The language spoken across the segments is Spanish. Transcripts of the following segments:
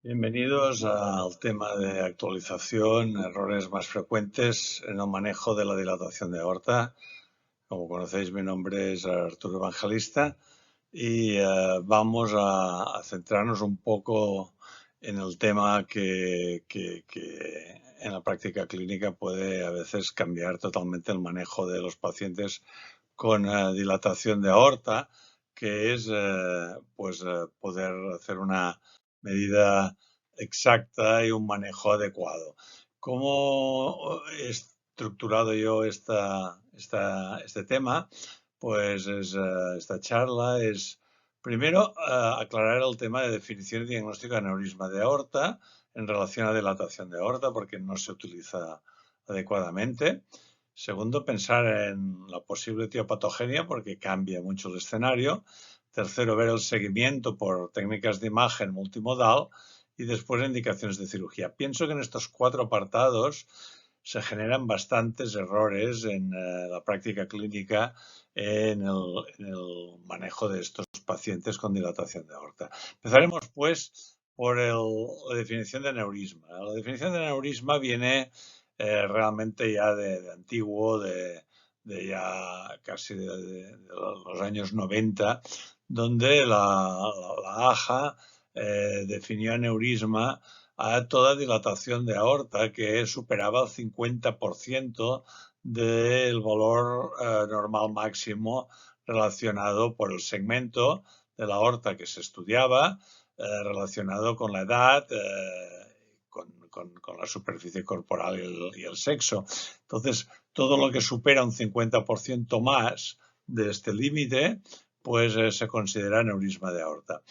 Bienvenidos al tema de actualización, errores más frecuentes en el manejo de la dilatación de aorta. Como conocéis, mi nombre es Arturo Evangelista y vamos a centrarnos un poco en el tema que en la práctica clínica puede a veces cambiar totalmente el manejo de los pacientes con dilatación de aorta, que es poder hacer una medida exacta y un manejo adecuado. ¿Cómo he estructurado yo este tema? Pues esta charla es, primero, aclarar el tema de definición y diagnóstico de aneurisma de aorta en relación a dilatación de aorta, porque no se utiliza adecuadamente. Segundo, pensar en la posible etiopatogenia porque cambia mucho el escenario. Tercero, ver el seguimiento por técnicas de imagen multimodal y después indicaciones de cirugía. Pienso que en estos cuatro apartados se generan bastantes errores en la práctica clínica en el manejo de estos pacientes con dilatación de aorta. Empezaremos pues por la definición de aneurisma. La definición de aneurisma viene realmente ya de antiguo, de ya casi de los años 90, donde la AJA definió aneurisma a toda dilatación de aorta que superaba el 50% del valor normal máximo relacionado por el segmento de la aorta que se estudiaba, relacionado con la edad, con la superficie corporal y el sexo. Entonces, todo lo que supera un 50% más de este límite, pues se considera aneurisma de aorta.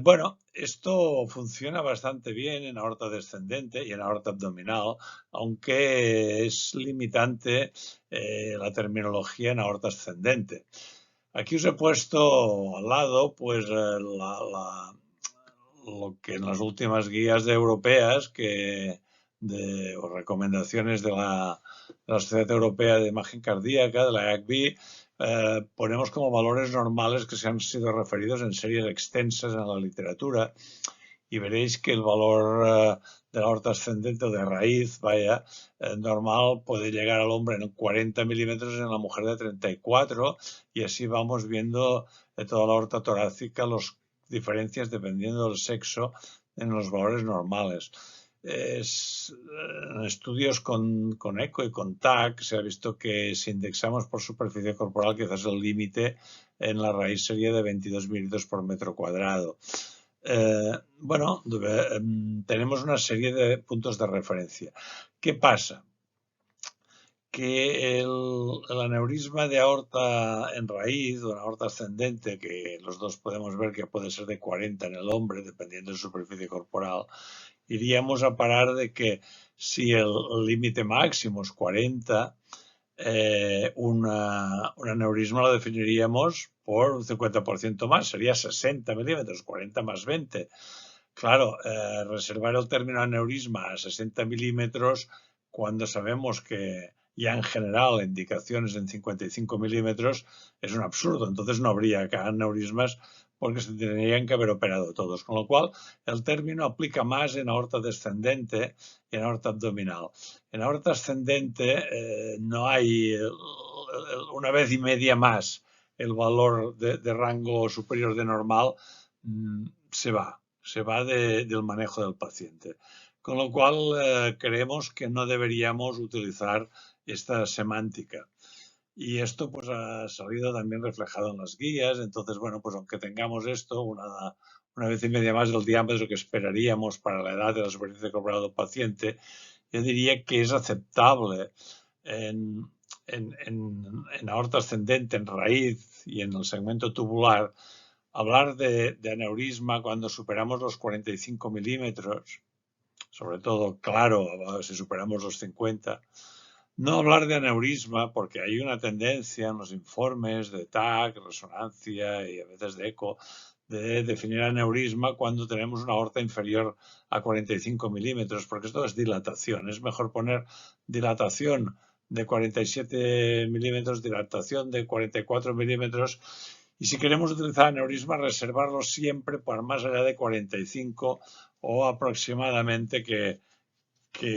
Bueno, esto funciona bastante bien en aorta descendente y en aorta abdominal, aunque es limitante la terminología en aorta ascendente. Aquí os he puesto al lado, pues, lo que en las últimas guías europeas o recomendaciones de la Sociedad Europea de Imagen Cardíaca, de la EACB, ponemos como valores normales que se han sido referidos en series extensas en la literatura y veréis que el valor de la aorta ascendente o de raíz, normal puede llegar al hombre en 40 milímetros y en la mujer de 34 y así vamos viendo toda la aorta torácica, las diferencias dependiendo del sexo en los valores normales. En estudios con eco y con TAC se ha visto que si indexamos por superficie corporal, quizás el límite en la raíz sería de 22 mililitros por metro cuadrado. Bueno, tenemos una serie de puntos de referencia. ¿Qué pasa? Que el aneurisma de aorta en raíz o en aorta ascendente, que los dos podemos ver que puede ser de 40 en el hombre, dependiendo de su superficie corporal, iríamos a parar de que si el límite máximo es 40, un aneurisma lo definiríamos por un 50% más, sería 60 milímetros, 40 más 20. Claro, reservar el término aneurisma a 60 milímetros cuando sabemos que ya en general indicaciones en 55 milímetros es un absurdo. Entonces no habría aneurismas porque se tendrían que haber operado todos. Con lo cual, el término aplica más en aorta descendente y en aorta abdominal. En aorta ascendente no hay una vez y media más el valor de rango superior de normal, se va del manejo del paciente. Con lo cual, creemos que no deberíamos utilizar esta semántica. Y esto pues ha salido también reflejado en las guías. Entonces, bueno, pues aunque tengamos esto, una vez y media más del diámetro que esperaríamos para la edad de la superficie corporal del paciente, yo diría que es aceptable en, en aorta ascendente, en raíz y en el segmento tubular, hablar de aneurisma cuando superamos los 45 milímetros, sobre todo, claro, si superamos los 50. No hablar de aneurisma porque hay una tendencia en los informes de TAC, resonancia y a veces de eco de definir aneurisma cuando tenemos una aorta inferior a 45 milímetros, porque esto es dilatación. Es mejor poner dilatación de 47 milímetros, dilatación de 44 milímetros Y si queremos utilizar aneurisma, reservarlo siempre por más allá de 45 o aproximadamente que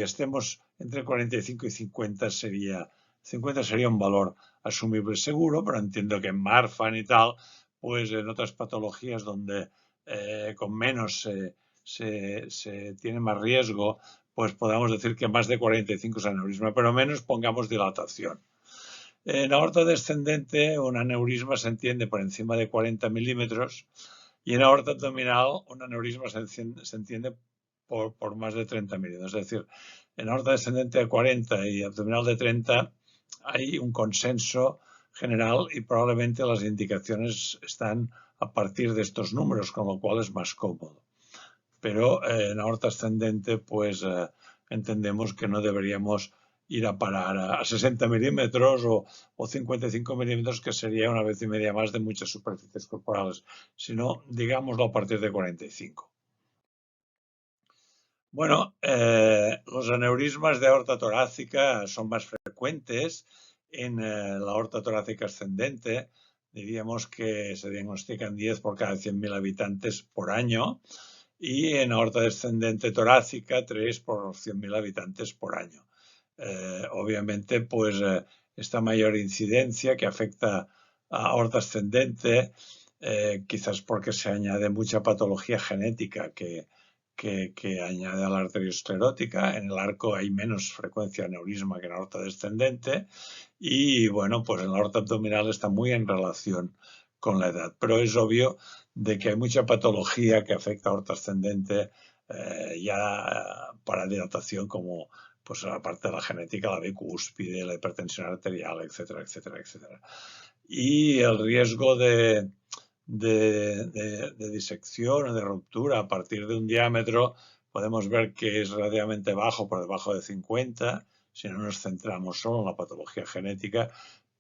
estemos entre 45 y 50 sería un valor asumible seguro, pero entiendo que en Marfan y tal, pues en otras patologías donde con menos se tiene más riesgo, pues podamos decir que más de 45 es aneurisma, pero menos pongamos dilatación. En aorta descendente, un aneurisma se entiende por encima de 40 milímetros y en aorta abdominal, un aneurisma se entiende por más de 30 milímetros. Es decir, en aorta descendente de 40 y abdominal de 30 hay un consenso general y probablemente las indicaciones están a partir de estos números, con lo cual es más cómodo. Pero en aorta ascendente, pues entendemos que no deberíamos ir a parar a 60 milímetros o 55 milímetros, que sería una vez y media más de muchas superficies corporales, sino, digámoslo, a partir de 45. Bueno, los aneurismas de aorta torácica son más frecuentes en la aorta torácica ascendente. Diríamos que se diagnostican 10 por cada 100.000 habitantes por año y en aorta descendente torácica 3 por 100.000 habitantes por año. Obviamente, pues esta mayor incidencia que afecta a aorta ascendente, quizás porque se añade mucha patología genética que añade a la arteriosclerótica. En el arco hay menos frecuencia de aneurisma que en la aorta descendente y bueno, pues en la aorta abdominal está muy en relación con la edad, pero es obvio de que hay mucha patología que afecta a aorta ascendente ya para dilatación, como pues la parte de la genética, la bicúspide, la hipertensión arterial, etcétera, etcétera, etcétera. Y el riesgo de disección o de ruptura a partir de un diámetro podemos ver que es relativamente bajo, por debajo de 50, si no nos centramos solo en la patología genética,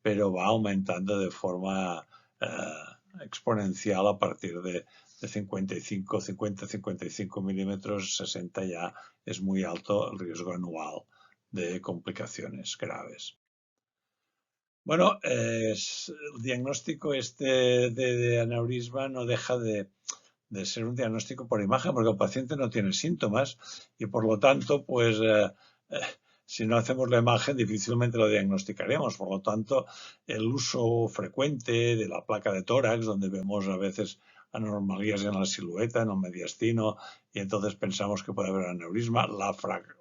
pero va aumentando de forma exponencial a partir de 55, 50, 55 milímetros, 60 ya es muy alto el riesgo anual de complicaciones graves. Bueno, el diagnóstico de aneurisma no deja de ser un diagnóstico por imagen, porque el paciente no tiene síntomas y por lo tanto, pues si no hacemos la imagen difícilmente lo diagnosticaremos. Por lo tanto, el uso frecuente de la placa de tórax, donde vemos a veces anormalías en la silueta, en el mediastino, y entonces pensamos que puede haber aneurisma, la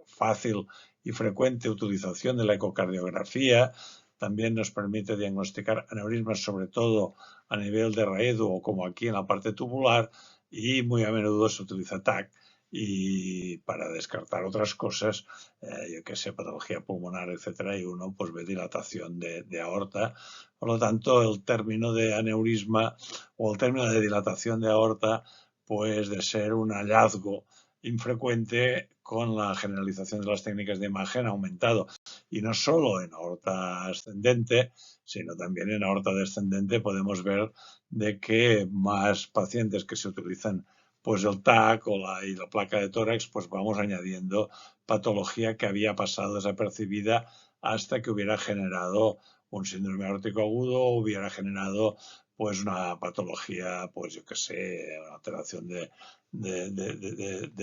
fácil y frecuente utilización de la ecocardiografía también nos permite diagnosticar aneurismas, sobre todo a nivel de raído o como aquí en la parte tubular, y muy a menudo se utiliza TAC y para descartar otras cosas, yo que sé, patología pulmonar, etcétera, y uno pues ve dilatación de aorta. Por lo tanto, el término de aneurisma o el término de dilatación de aorta, pues de ser un hallazgo infrecuente, con la generalización de las técnicas de imagen ha aumentado. Y no solo en aorta ascendente, sino también en aorta descendente podemos ver de que más pacientes que se utilizan pues el TAC y la placa de tórax, pues vamos añadiendo patología que había pasado desapercibida hasta que hubiera generado un síndrome aórtico agudo o hubiera generado pues una patología, pues yo que sé, una alteración de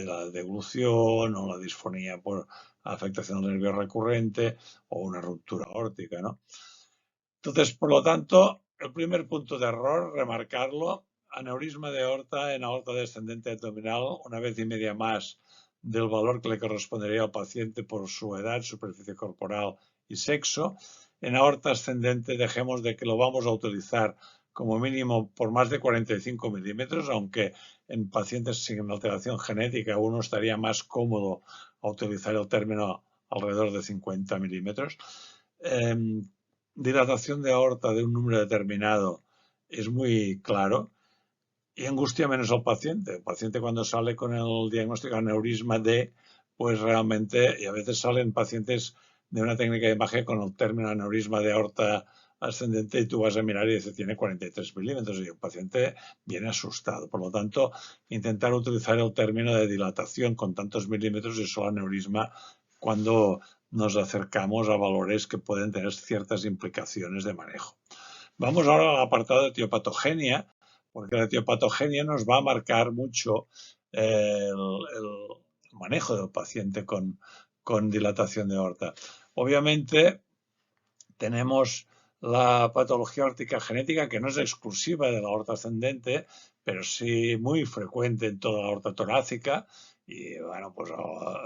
la deglución o la disfonía por afectación del nervio recurrente o una ruptura aórtica, ¿no? Entonces, por lo tanto, el primer punto de error, remarcarlo, aneurisma de aorta en aorta descendente abdominal, una vez y media más del valor que le correspondería al paciente por su edad, superficie corporal y sexo. En aorta ascendente dejemos de que lo vamos a utilizar como mínimo por más de 45 milímetros, aunque en pacientes sin alteración genética uno estaría más cómodo a utilizar el término alrededor de 50 milímetros. Dilatación de aorta de un número determinado es muy claro y angustia menos al paciente. El paciente, cuando sale con el diagnóstico de aneurisma pues realmente, y a veces salen pacientes de una técnica de imagen con el término aneurisma de aorta ascendente y tú vas a mirar y dice tiene 43 milímetros y el paciente viene asustado. Por lo tanto, intentar utilizar el término de dilatación con tantos milímetros y solo aneurisma cuando nos acercamos a valores que pueden tener ciertas implicaciones de manejo. Vamos ahora al apartado de etiopatogenia, porque la etiopatogenia nos va a marcar mucho el manejo del paciente con dilatación de aorta. Obviamente tenemos la patología aórtica genética, que no es exclusiva de la aorta ascendente, pero sí muy frecuente en toda la aorta torácica. Y bueno, pues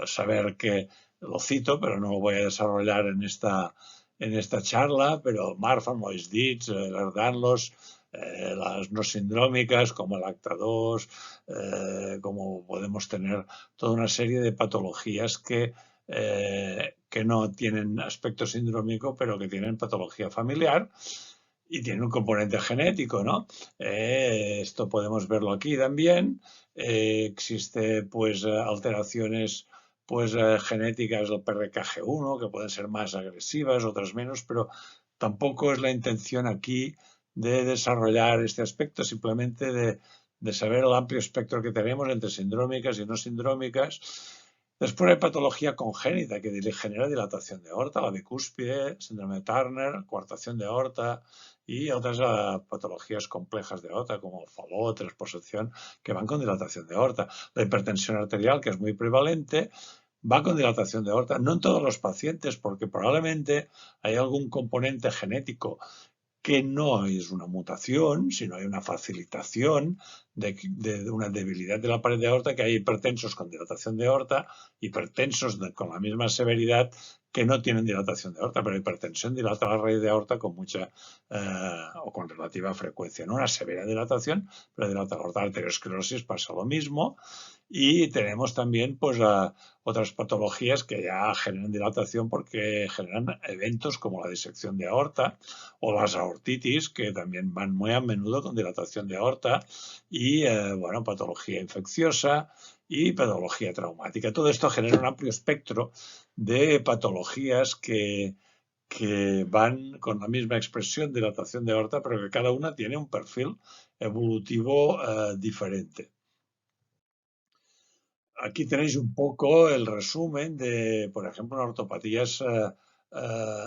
saber que lo cito, pero no lo voy a desarrollar en esta charla, pero Marfan, Lois-Dietz, Ehlers-Danlos, las no sindrómicas como el ACTA2, como podemos tener toda una serie de patologías que no tienen aspecto sindrómico, pero que tienen patología familiar y tienen un componente genético, ¿no? Esto podemos verlo aquí también. Existe, pues, alteraciones pues genéticas del PRKG1 que pueden ser más agresivas, otras menos, pero tampoco es la intención aquí de desarrollar este aspecto, simplemente de saber el amplio espectro que tenemos entre sindrómicas y no sindrómicas. Después hay patología congénita que genera dilatación de aorta, la bicúspide, síndrome de Turner, coartación de aorta y otras patologías complejas de aorta como Fallot, transposición, que van con dilatación de aorta. La hipertensión arterial, que es muy prevalente, va con dilatación de aorta. No en todos los pacientes, porque probablemente hay algún componente genético que no es una mutación, sino hay una facilitación de una debilidad de la pared de aorta, que hay hipertensos con dilatación de aorta, hipertensos con la misma severidad que no tienen dilatación de aorta, pero hipertensión dilata la raíz de aorta con mucha o con relativa frecuencia. No una severa dilatación, pero dilata la aorta. La arteriosclerosis pasa lo mismo. Y tenemos también pues otras patologías que ya generan dilatación porque generan eventos como la disección de aorta o las aortitis, que también van muy a menudo con dilatación de aorta, y bueno, patología infecciosa y patología traumática. Todo esto genera un amplio espectro de patologías que van con la misma expresión, dilatación de aorta, pero que cada una tiene un perfil evolutivo diferente. Aquí tenéis un poco el resumen de, por ejemplo, ortopatías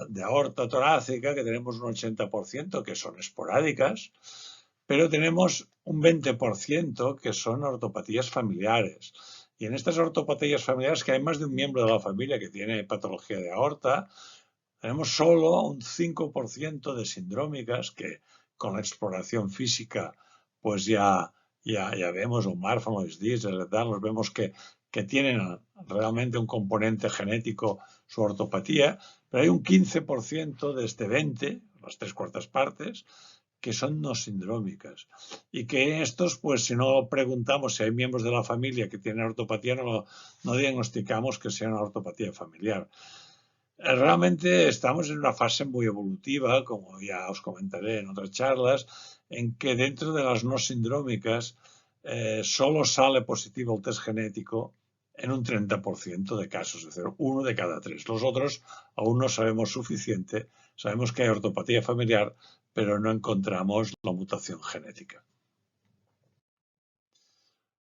de aorta torácica, que tenemos un 80% que son esporádicas, pero tenemos un 20% que son ortopatías familiares. Y en estas ortopatías familiares, que hay más de un miembro de la familia que tiene patología de aorta, tenemos solo un 5% de sindrómicas que con la exploración física pues ya vemos, o Marfan, o Lois-Dietz, los vemos que tienen realmente un componente genético su ortopatía, pero hay un 15% de este 20, las 3/4 partes, que son no sindrómicas. Y que estos, pues si no preguntamos si hay miembros de la familia que tienen ortopatía, no diagnosticamos que sea una ortopatía familiar. Realmente estamos en una fase muy evolutiva, como ya os comentaré en otras charlas, en que dentro de las no sindrómicas solo sale positivo el test genético en un 30% de casos, es decir, 1 de cada 3. Los otros aún no sabemos suficiente, sabemos que hay ortopatía familiar, pero no encontramos la mutación genética.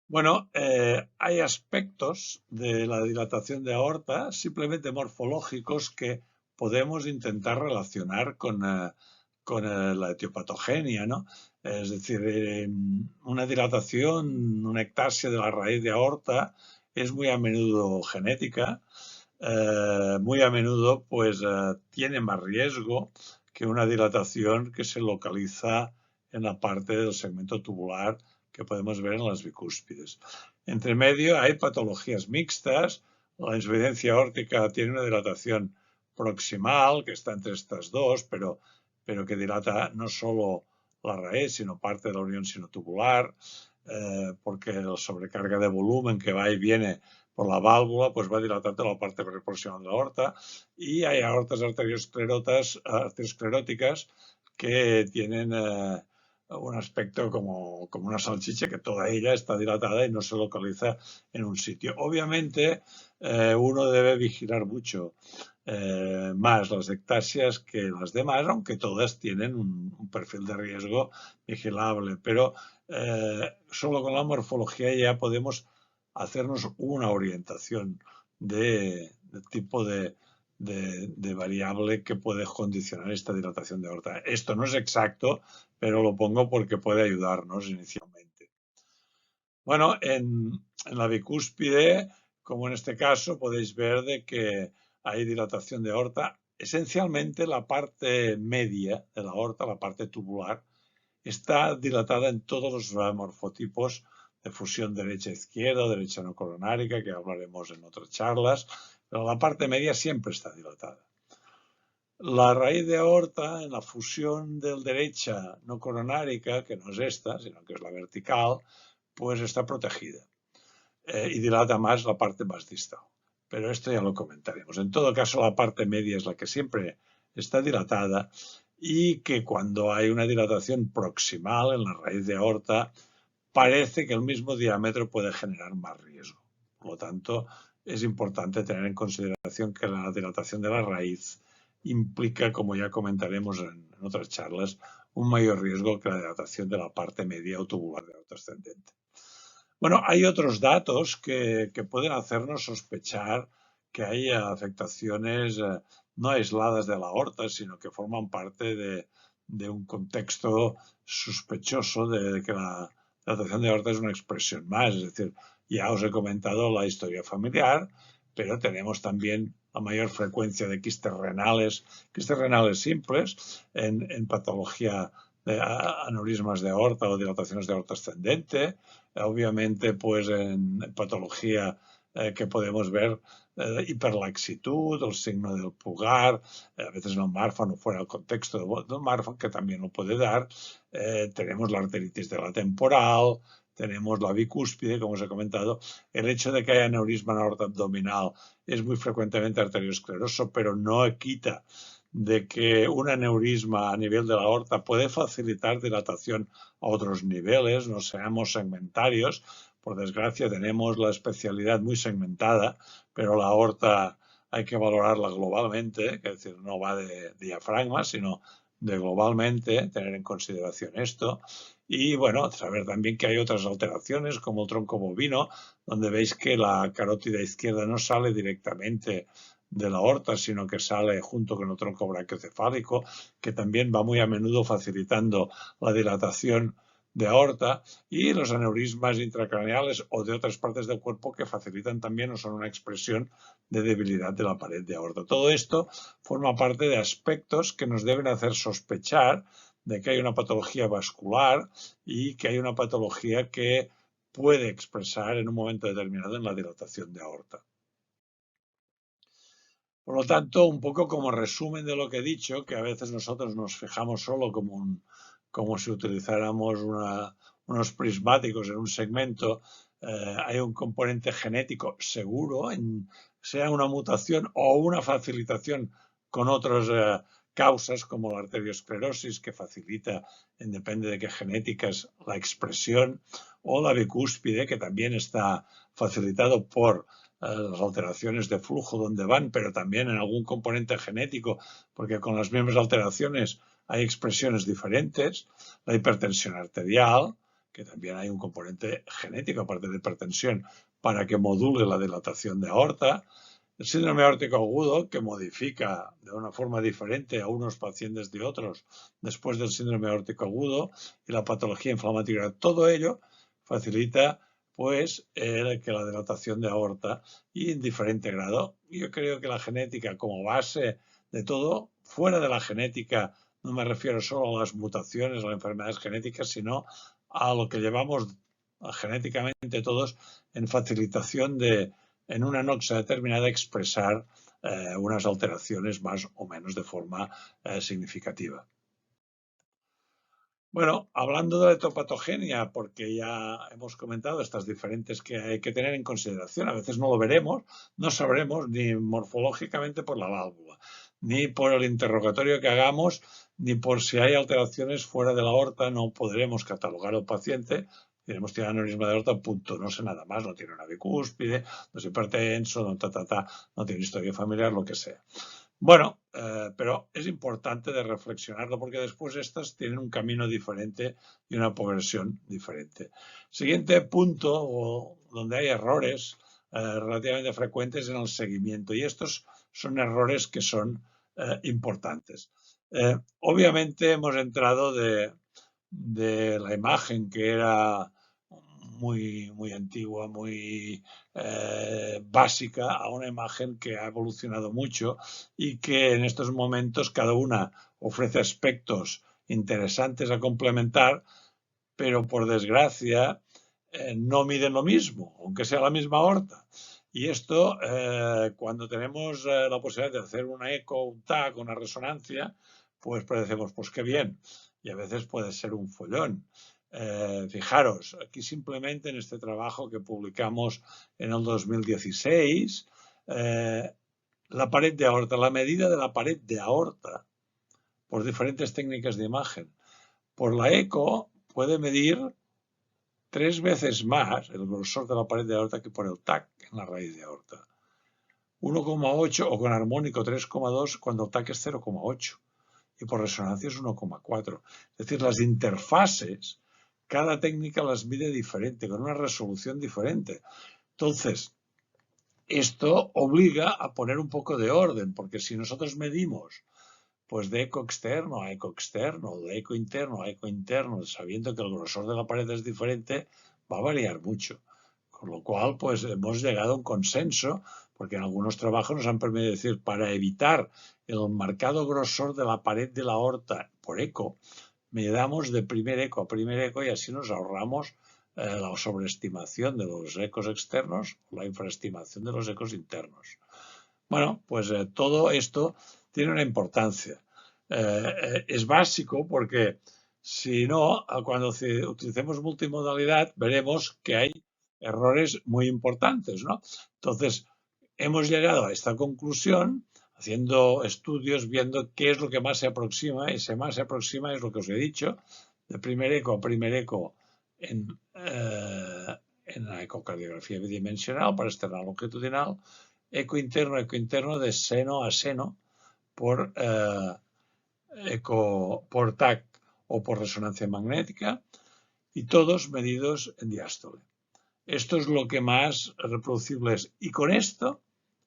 Bueno, hay aspectos de la dilatación de aorta simplemente morfológicos que podemos intentar relacionar con la etiopatogenia, ¿no? Es decir, una dilatación, una ectasia de la raíz de aorta es muy a menudo genética, muy a menudo pues tiene más riesgo que una dilatación que se localiza en la parte del segmento tubular que podemos ver en las bicúspides. Entre medio hay patologías mixtas. La insuficiencia aórtica tiene una dilatación proximal que está entre estas dos, pero que dilata no solo la raíz, sino parte de la unión sinotubular, porque la sobrecarga de volumen que va y viene por la válvula, pues va dilatando la parte proximal de la aorta. Y hay aortas arterioscleróticas que tienen un aspecto como una salchicha, que toda ella está dilatada y no se localiza en un sitio. Obviamente, uno debe vigilar mucho más las ectasias que las demás, aunque todas tienen un perfil de riesgo vigilable, pero solo con la morfología ya podemos hacernos una orientación de tipo de de variable que puede condicionar esta dilatación de aorta. Esto no es exacto, pero lo pongo porque puede ayudarnos inicialmente. Bueno, en la bicúspide, como en este caso, podéis ver de que hay dilatación de aorta. Esencialmente la parte media de la aorta, la parte tubular, está dilatada en todos los morfotipos de fusión derecha-izquierda, derecha no coronárica, que hablaremos en otras charlas, pero la parte media siempre está dilatada. La raíz de aorta, en la fusión del derecha no coronárica, que no es esta, sino que es la vertical, pues está protegida y dilata más la parte más distal. Pero esto ya lo comentaremos. En todo caso, la parte media es la que siempre está dilatada y que cuando hay una dilatación proximal en la raíz de aorta, parece que el mismo diámetro puede generar más riesgo. Por lo tanto, es importante tener en consideración que la dilatación de la raíz implica, como ya comentaremos en otras charlas, un mayor riesgo que la dilatación de la parte media o tubular de aorta ascendente. Bueno, hay otros datos que pueden hacernos sospechar que hay afectaciones no aisladas de la aorta, sino que forman parte de un contexto sospechoso de que la dilatación de aorta es una expresión más. Es decir, ya os he comentado la historia familiar, pero tenemos también la mayor frecuencia de quistes renales simples en patología de aneurismas de aorta o dilataciones de aorta ascendente. Obviamente, pues en patología que podemos ver hiperlaxitud, el signo del pulgar, a veces no Marfan o fuera del contexto del Marfan, que también lo puede dar. Tenemos la arteritis de la temporal, tenemos la bicúspide, como os he comentado. El hecho de que haya aneurisma en la aorta abdominal es muy frecuentemente arterioscleroso, pero no quita de que un aneurisma a nivel de la aorta puede facilitar dilatación a otros niveles, no seamos segmentarios. Por desgracia tenemos la especialidad muy segmentada, pero la aorta hay que valorarla globalmente, es decir, no va de diafragma, sino de globalmente, tener en consideración esto. Y bueno, saber también que hay otras alteraciones como el tronco bovino, donde veis que la carótida izquierda no sale directamente de la aorta, sino que sale junto con el tronco brachiocefálico, que también va muy a menudo facilitando la dilatación de aorta, y los aneurismas intracraneales o de otras partes del cuerpo que facilitan también o son una expresión de debilidad de la pared de aorta. Todo esto forma parte de aspectos que nos deben hacer sospechar de que hay una patología vascular y que hay una patología que puede expresar en un momento determinado en la dilatación de aorta. Por lo tanto, un poco como resumen de lo que he dicho, que a veces nosotros nos fijamos solo como si utilizáramos unos prismáticos en un segmento, hay un componente genético seguro, sea una mutación o una facilitación con otras causas como la arteriosclerosis, que facilita, depende de qué genéticas, la expresión, o la bicúspide, que también está facilitado por las alteraciones de flujo donde van, pero también en algún componente genético, porque con las mismas alteraciones hay expresiones diferentes. La hipertensión arterial, que también hay un componente genético, aparte de hipertensión, para que module la dilatación de aorta. El síndrome aórtico agudo, que modifica de una forma diferente a unos pacientes de otros después del síndrome aórtico agudo, y la patología inflamatoria. Todo ello facilita pues que la dilatación de aorta, y en diferente grado. Yo creo que la genética como base de todo, fuera de la genética, no me refiero solo a las mutaciones, a las enfermedades genéticas, sino a lo que llevamos genéticamente todos en facilitación de, en una noxa determinada, expresar unas alteraciones más o menos de forma significativa. Bueno, hablando de la etopatogenia, porque ya hemos comentado estas diferentes que hay que tener en consideración, a veces no lo veremos, no sabremos ni morfológicamente por la válvula, ni por el interrogatorio que hagamos, ni por si hay alteraciones fuera de la aorta, no podremos catalogar al paciente. Diremos, tiene aneurisma de aorta, punto, no sé nada más, no tiene una bicúspide, no es hipertenso, no tiene historia familiar, lo que sea. Bueno, pero es importante de reflexionarlo porque después estas tienen un camino diferente y una progresión diferente. Siguiente punto donde hay errores relativamente frecuentes en el seguimiento, y estos son errores que son importantes. Obviamente hemos entrado de la imagen que era muy antigua, muy básica, a una imagen que ha evolucionado mucho y que en estos momentos cada una ofrece aspectos interesantes a complementar, pero por desgracia no miden lo mismo, aunque sea la misma aorta. Y esto, cuando tenemos la posibilidad de hacer una eco, un TAC, una resonancia, pues decimos, pues qué bien. Y a veces puede ser un follón. Fijaros, aquí simplemente en este trabajo que publicamos en el 2016, la pared de aorta, la medida de la pared de aorta por diferentes técnicas de imagen. Por la eco puede medir 3 veces más el grosor de la pared de aorta que por el TAC en la raíz de aorta. 1,8 o con armónico 3,2 cuando el TAC es 0,8 y por resonancia es 1,4. Es decir, las interfases, cada técnica las mide diferente, con una resolución diferente. Entonces, esto obliga a poner un poco de orden, porque si nosotros medimos pues de eco externo a eco externo, de eco interno a eco interno, sabiendo que el grosor de la pared es diferente, va a variar mucho. Con lo cual, pues hemos llegado a un consenso, porque en algunos trabajos nos han permitido decir, para evitar el marcado grosor de la pared de la aorta por eco, medamos de primer eco a primer eco y así nos ahorramos la sobreestimación de los ecos externos o la infraestimación de los ecos internos. Bueno, pues todo esto tiene una importancia. Es básico porque si no, cuando utilicemos multimodalidad, veremos que hay errores muy importantes, ¿no? Entonces, hemos llegado a esta conclusión haciendo estudios, viendo qué es lo que más se aproxima, y ese más se aproxima es lo que os he dicho, de primer eco a primer eco en la ecocardiografía bidimensional para external longitudinal, eco interno de seno a seno por por TAC o por resonancia magnética y todos medidos en diástole. Esto es lo que más reproducible es. Y con esto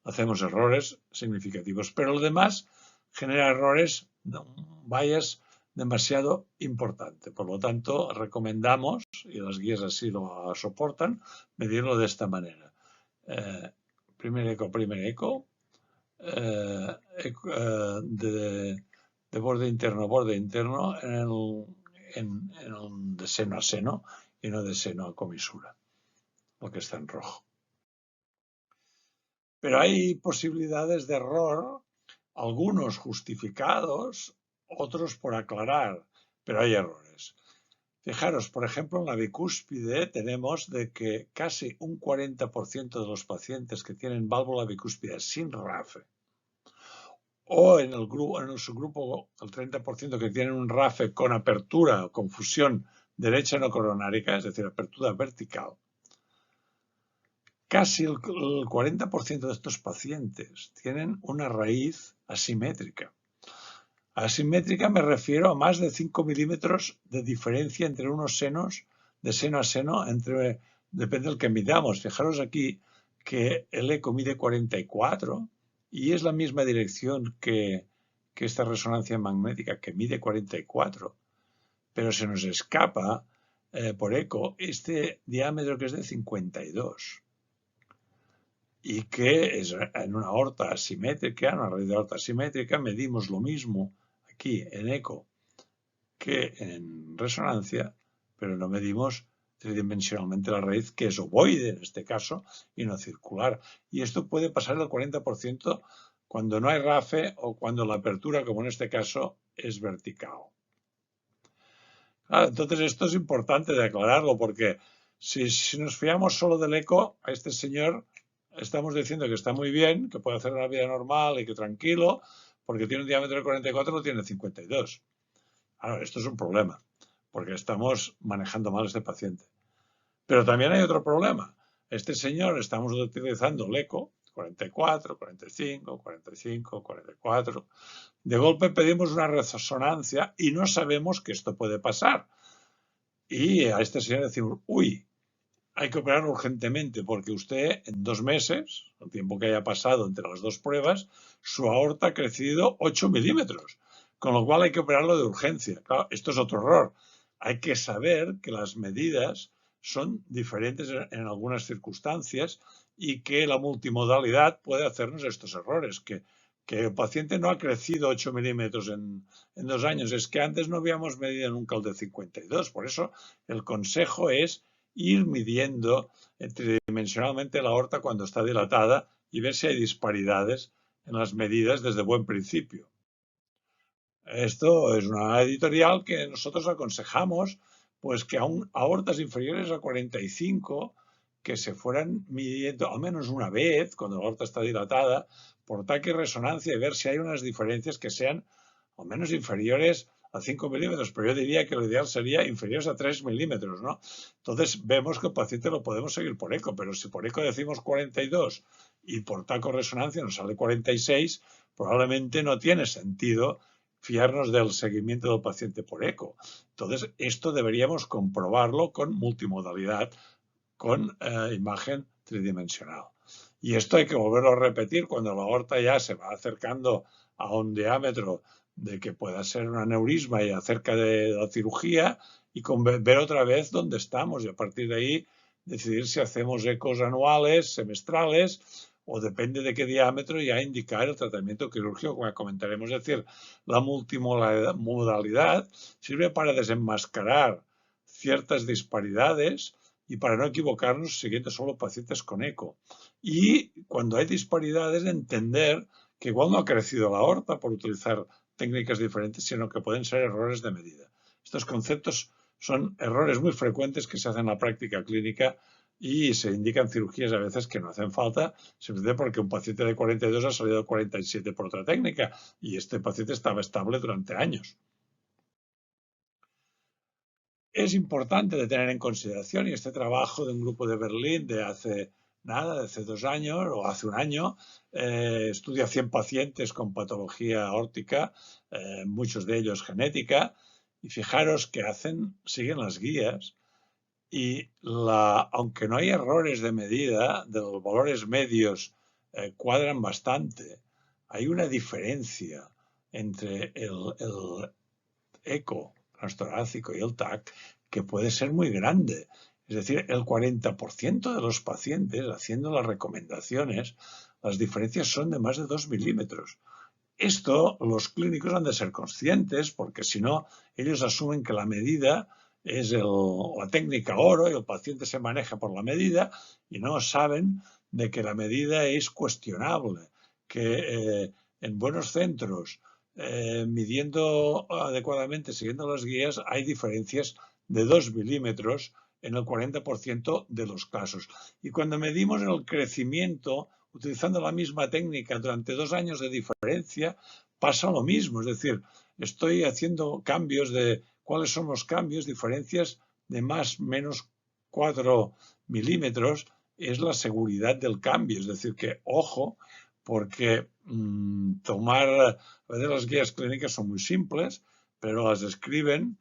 hacemos errores significativos, pero lo demás genera errores, bias demasiado importante. Por lo tanto, recomendamos, y las guías así lo soportan, medirlo de esta manera. Primer eco, de borde interno a borde interno de seno a seno y no de seno a comisura, lo que está en rojo. Pero hay posibilidades de error, algunos justificados, otros por aclarar, pero hay errores. Fijaros, por ejemplo, en la bicúspide tenemos de que casi un 40% de los pacientes que tienen válvula bicúspide sin RAFE, o en el subgrupo, el 30% que tienen un RAFE con apertura o con fusión derecha no coronárica, es decir, apertura vertical, casi el 40% de estos pacientes tienen una raíz asimétrica. Asimétrica me refiero a más de 5 milímetros de diferencia entre unos senos de seno a seno, depende del que midamos. Fijaros aquí que el eco mide 44 y es la misma dirección que esta resonancia magnética que mide 44, pero se nos escapa por eco este diámetro que es de 52 y que es en una aorta asimétrica, una raíz de aorta asimétrica, medimos lo mismo aquí en eco que en resonancia, pero no medimos tridimensionalmente la raíz, que es ovoide en este caso y no circular. Y esto puede pasar del 40% cuando no hay RAFE o cuando la apertura, como en este caso, es vertical. Claro, entonces esto es importante de aclararlo porque si nos fiamos solo del eco, a este señor estamos diciendo que está muy bien, que puede hacer una vida normal y que tranquilo, porque tiene un diámetro de 44, no tiene 52. Ahora, esto es un problema, porque estamos manejando mal a este paciente. Pero también hay otro problema. Este señor, estamos utilizando el eco, 44, 45, 45, 44. De golpe pedimos una resonancia y no sabemos que esto puede pasar. Y a este señor decimos, uy, hay que operar urgentemente porque usted en 2 meses, el tiempo que haya pasado entre las dos pruebas, su aorta ha crecido 8 milímetros, con lo cual hay que operarlo de urgencia. Claro, esto es otro error. Hay que saber que las medidas son diferentes en algunas circunstancias y que la multimodalidad puede hacernos estos errores, que el paciente no ha crecido 8 milímetros en 2 años, es que antes no habíamos medido nunca el de 52. Por eso el consejo es ir midiendo tridimensionalmente la aorta cuando está dilatada y ver si hay disparidades en las medidas desde buen principio. Esto es una editorial que nosotros aconsejamos pues que aún aortas inferiores a 45 que se fueran midiendo al menos una vez cuando la aorta está dilatada por taque y resonancia y ver si hay unas diferencias que sean al menos inferiores a 5 milímetros, pero yo diría que lo ideal sería inferiores a 3 milímetros, ¿no? Entonces vemos que el paciente lo podemos seguir por eco, pero si por eco decimos 42 y por taco resonancia nos sale 46, probablemente no tiene sentido fiarnos del seguimiento del paciente por eco. Entonces, esto deberíamos comprobarlo con multimodalidad, con imagen tridimensional. Y esto hay que volverlo a repetir cuando la aorta ya se va acercando a un diámetro de que pueda ser un aneurisma y acerca de la cirugía y ver otra vez dónde estamos y a partir de ahí decidir si hacemos ecos anuales, semestrales o depende de qué diámetro ya indicar el tratamiento quirúrgico, como comentaremos. Es decir, la multimodalidad sirve para desenmascarar ciertas disparidades y para no equivocarnos siguiendo solo pacientes con eco. Y cuando hay disparidades, entender que igual no ha crecido la aorta por utilizar técnicas diferentes, sino que pueden ser errores de medida. Estos conceptos son errores muy frecuentes que se hacen en la práctica clínica y se indican cirugías a veces que no hacen falta, simplemente porque un paciente de 42 ha salido de 47 por otra técnica y este paciente estaba estable durante años. Es importante de tener en consideración, y este trabajo de un grupo de Berlín de hace nada, de hace 2 años o hace un año, estudia 100 pacientes con patología aórtica, muchos de ellos genética, y fijaros que siguen las guías y aunque no hay errores de medida, de los valores medios cuadran bastante, hay una diferencia entre el eco transtorácico y el TAC que puede ser muy grande. Es decir, el 40% de los pacientes haciendo las recomendaciones, las diferencias son de más de 2 milímetros. Esto los clínicos han de ser conscientes porque si no, ellos asumen que la medida es la técnica oro y el paciente se maneja por la medida y no saben de que la medida es cuestionable, que en buenos centros midiendo adecuadamente, siguiendo las guías, hay diferencias de 2 milímetros en el 40% de los casos. Y cuando medimos el crecimiento, utilizando la misma técnica durante 2 años de diferencia, pasa lo mismo. Es decir, estoy haciendo cambios de cuáles son los cambios, diferencias de más menos 4 milímetros, es la seguridad del cambio. Es decir, que ojo, porque tomar, a veces las guías clínicas son muy simples, pero las escriben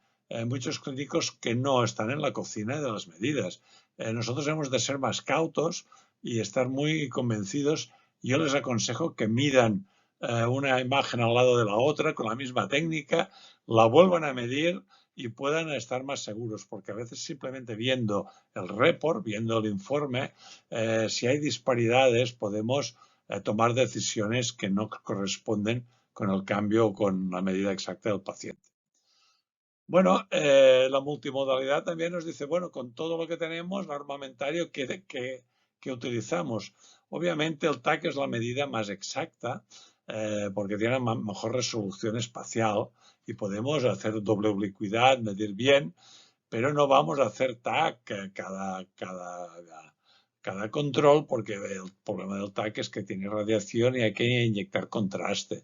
muchos clínicos que no están en la cocina de las medidas. Nosotros hemos de ser más cautos y estar muy convencidos. Yo les aconsejo que midan una imagen al lado de la otra con la misma técnica, la vuelvan a medir y puedan estar más seguros, porque a veces simplemente viendo el report, viendo el informe, si hay disparidades podemos tomar decisiones que no corresponden con el cambio o con la medida exacta del paciente. Bueno, la multimodalidad también nos dice, bueno, con todo lo que tenemos, el armamentario que utilizamos. Obviamente el TAC es la medida más exacta porque tiene mejor resolución espacial y podemos hacer doble ubicuidad, medir bien, pero no vamos a hacer TAC cada control porque el problema del TAC es que tiene radiación y hay que inyectar contraste.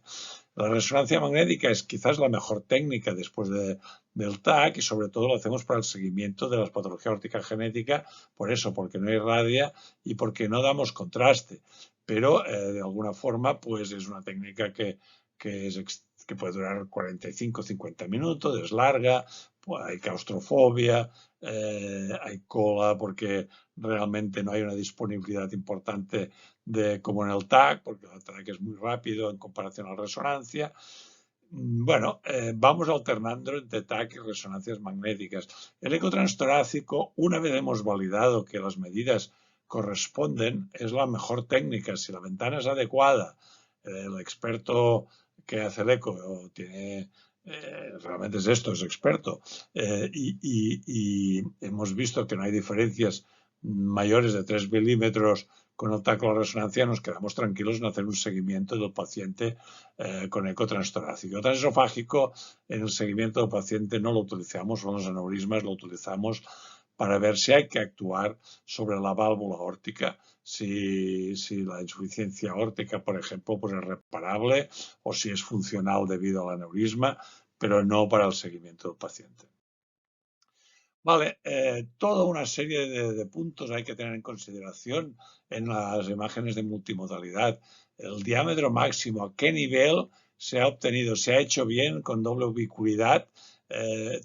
La resonancia magnética es quizás la mejor técnica después del TAC y sobre todo lo hacemos para el seguimiento de las patologías aórtica genética, por eso, porque no irradia y porque no damos contraste. Pero de alguna forma pues es una técnica que puede durar 45-50 minutos, es larga, pues hay claustrofobia, hay cola porque realmente no hay una disponibilidad importante como en el TAC, porque el TAC es muy rápido en comparación a la resonancia. Bueno, vamos alternando entre TAC y resonancias magnéticas. El ecotranstorácico, una vez hemos validado que las medidas corresponden, es la mejor técnica. Si la ventana es adecuada, el experto que hace el eco tiene, realmente es esto, es experto, y hemos visto que no hay diferencias mayores de 3 milímetros con el TAC o la resonancia, nos quedamos tranquilos en hacer un seguimiento del paciente con ecotranstorácico. El transesofágico, en el seguimiento del paciente no lo utilizamos, son los aneurismas, lo utilizamos para ver si hay que actuar sobre la válvula aórtica, si la insuficiencia aórtica, por ejemplo, pues es reparable o si es funcional debido al aneurisma, pero no para el seguimiento del paciente. Vale, toda una serie de puntos hay que tener en consideración en las imágenes de multimodalidad. El diámetro máximo, a qué nivel se ha obtenido, se ha hecho bien con doble ubicuidad.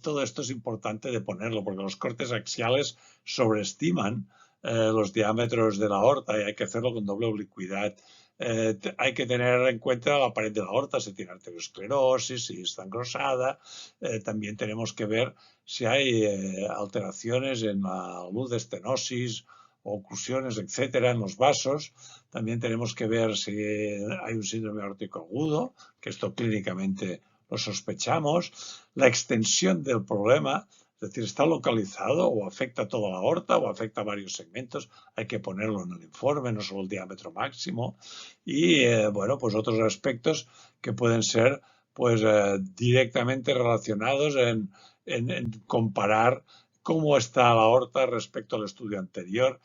Todo esto es importante de ponerlo porque los cortes axiales sobreestiman los diámetros de la aorta y hay que hacerlo con doble ubicuidad. Hay que tener en cuenta la pared de la aorta, si tiene arteriosclerosis, si está engrosada. También tenemos que ver si hay alteraciones en la luz de estenosis o oclusiones, etcétera, en los vasos. También tenemos que ver si hay un síndrome aórtico agudo, que esto clínicamente lo sospechamos. La extensión del problema, es decir, está localizado o afecta toda la aorta o afecta varios segmentos, hay que ponerlo en el informe, no solo el diámetro máximo. Y, bueno, pues otros aspectos que pueden ser pues directamente relacionados en comparar cómo está la aorta respecto al estudio anterior.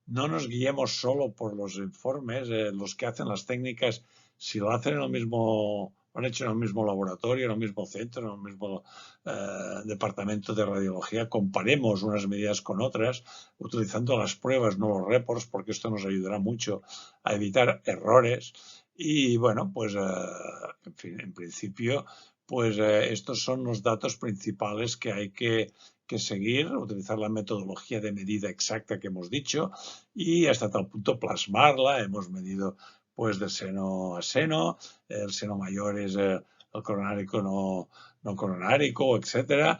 No nos guiemos solo por los informes, los que hacen las técnicas, si lo hacen en el mismo, lo han hecho en el mismo laboratorio, en el mismo centro, en el mismo departamento de radiología, comparemos unas medidas con otras, utilizando las pruebas, no los reports, porque esto nos ayudará mucho a evitar errores. Y bueno, pues en fin, en principio, pues estos son los datos principales que hay que seguir, utilizar la metodología de medida exacta que hemos dicho y hasta tal punto plasmarla. Hemos medido pues de seno a seno, el seno mayor es el coronárico no coronárico, etcétera,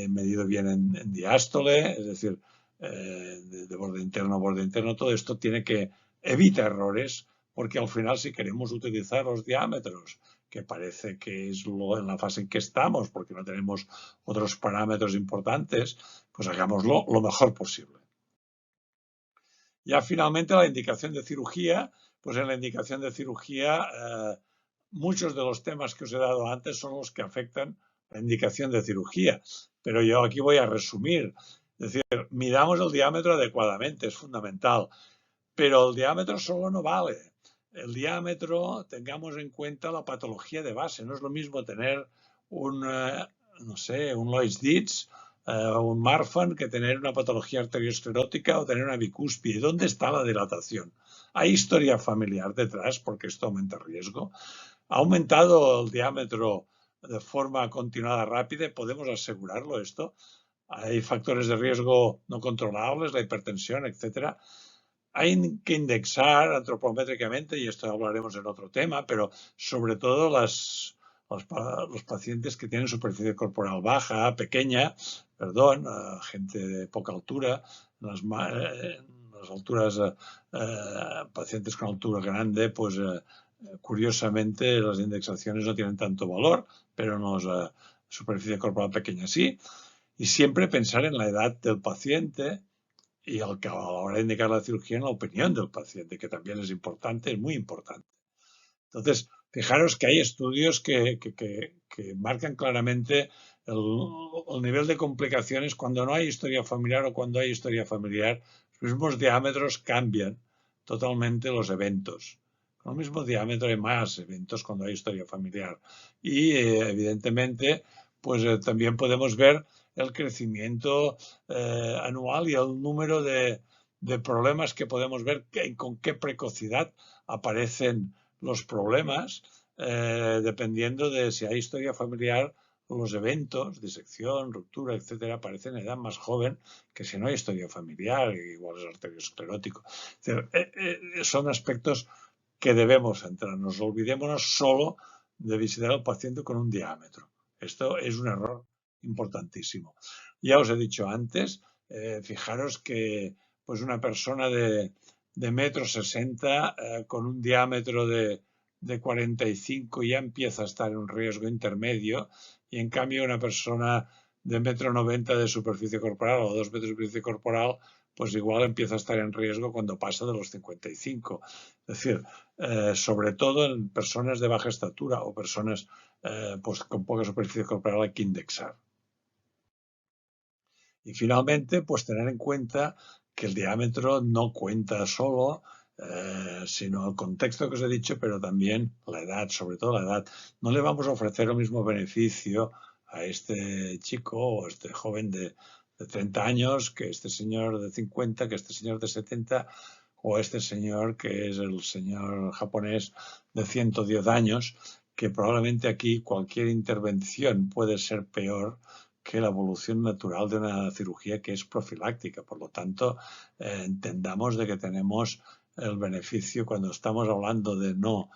medido bien en diástole, es decir, de borde interno a borde interno. Todo esto tiene que evitar errores, porque al final, si queremos utilizar los diámetros, que parece que es en la fase en que estamos, porque no tenemos otros parámetros importantes, pues hagámoslo lo mejor posible. Ya finalmente la indicación de cirugía, pues en la indicación de cirugía muchos de los temas que os he dado antes son los que afectan la indicación de cirugía, pero yo aquí voy a resumir. Es decir, midamos el diámetro adecuadamente, es fundamental, pero el diámetro solo no vale. El diámetro, tengamos en cuenta la patología de base. No es lo mismo tener no sé, un Loeys-Dietz o un Marfan que tener una patología arteriosclerótica o tener una bicúspide. ¿Dónde está la dilatación? Hay historia familiar detrás porque esto aumenta el riesgo. Ha aumentado el diámetro de forma continuada rápida, podemos asegurarlo esto. Hay factores de riesgo no controlables, la hipertensión, etcétera. Hay que indexar antropométricamente, y esto hablaremos en otro tema, pero sobre todo los pacientes que tienen superficie corporal baja, pequeña, perdón, gente de poca altura, las alturas, pacientes con altura grande, pues curiosamente las indexaciones no tienen tanto valor, pero en superficie corporal pequeña sí. Y siempre pensar en la edad del paciente, y a la hora de indicar la cirugía en la opinión del paciente, que también es importante, es muy importante. Entonces, fijaros que hay estudios que marcan claramente el nivel de complicaciones cuando no hay historia familiar o cuando hay historia familiar. Los mismos diámetros cambian totalmente los eventos. Con el mismo diámetro hay más eventos cuando hay historia familiar. Y evidentemente, pues también podemos ver el crecimiento anual y el número de problemas que podemos ver, con qué precocidad aparecen los problemas, dependiendo de si hay historia familiar los eventos, disección, ruptura, etcétera, aparecen en edad más joven que si no hay historia familiar, igual es arteriosclerótico. Son aspectos que debemos centrarnos. Olvidémonos solo de visitar al paciente con un diámetro. Esto es un error importantísimo. Ya os he dicho antes, fijaros que pues una persona de 1,60 m con un diámetro de 45 ya empieza a estar en un riesgo intermedio, y en cambio una persona de 1,90 m de superficie corporal o 2 metros de superficie corporal, pues igual empieza a estar en riesgo cuando pasa de los 55. Es decir, sobre todo en personas de baja estatura o personas pues con poca superficie corporal hay que indexar. Y finalmente, pues tener en cuenta que el diámetro no cuenta solo, sino el contexto que os he dicho, pero también la edad, sobre todo la edad. No le vamos a ofrecer el mismo beneficio a este chico o este joven de 30 años que este señor de 50, que este señor de 70 o este señor que es el señor japonés de 110 años, que probablemente aquí cualquier intervención puede ser peor que la evolución natural de una cirugía que es profiláctica. Por lo tanto, entendamos de que tenemos el beneficio cuando estamos hablando de no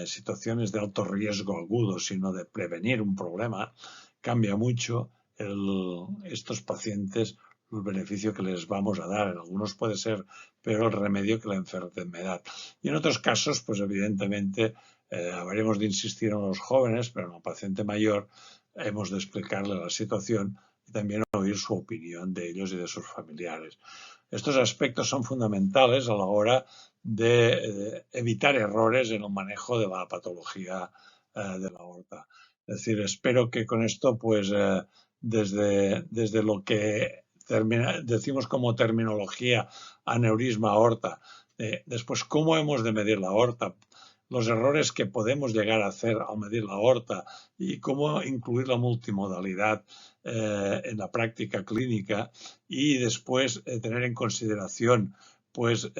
situaciones de alto riesgo agudo, sino de prevenir un problema. Cambia mucho estos pacientes el beneficio que les vamos a dar. En algunos puede ser peor el remedio que la enfermedad. Y en otros casos, pues evidentemente, habremos de insistir en los jóvenes, pero en el paciente mayor hemos de explicarle la situación y también oír su opinión de ellos y de sus familiares. Estos aspectos son fundamentales a la hora de evitar errores en el manejo de la patología de la aorta. Es decir, espero que con esto, pues, desde lo que decimos como terminología aneurisma aorta, después cómo hemos de medir la aorta, los errores que podemos llegar a hacer al medir la aorta y cómo incluir la multimodalidad en la práctica clínica, y después tener en consideración pues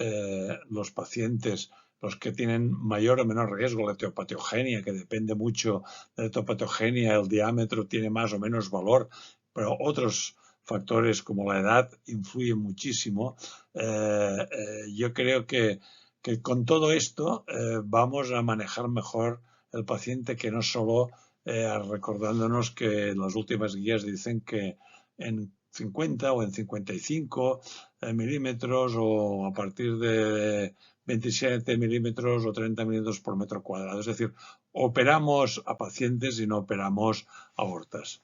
los pacientes, los que tienen mayor o menor riesgo, la etiopatogenia, que depende mucho de la etiopatogenia, el diámetro tiene más o menos valor, pero otros factores como la edad influyen muchísimo. Yo creo que con todo esto vamos a manejar mejor el paciente, que no solo recordándonos que las últimas guías dicen que en 50 o en 55 milímetros o a partir de 27 milímetros o 30 milímetros por metro cuadrado. Es decir, operamos a pacientes y no operamos aortas.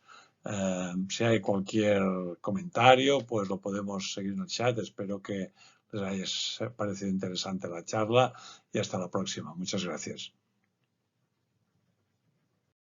Si hay cualquier comentario, pues lo podemos seguir en el chat. Espero que les haya parecido interesante la charla y hasta la próxima. Muchas gracias.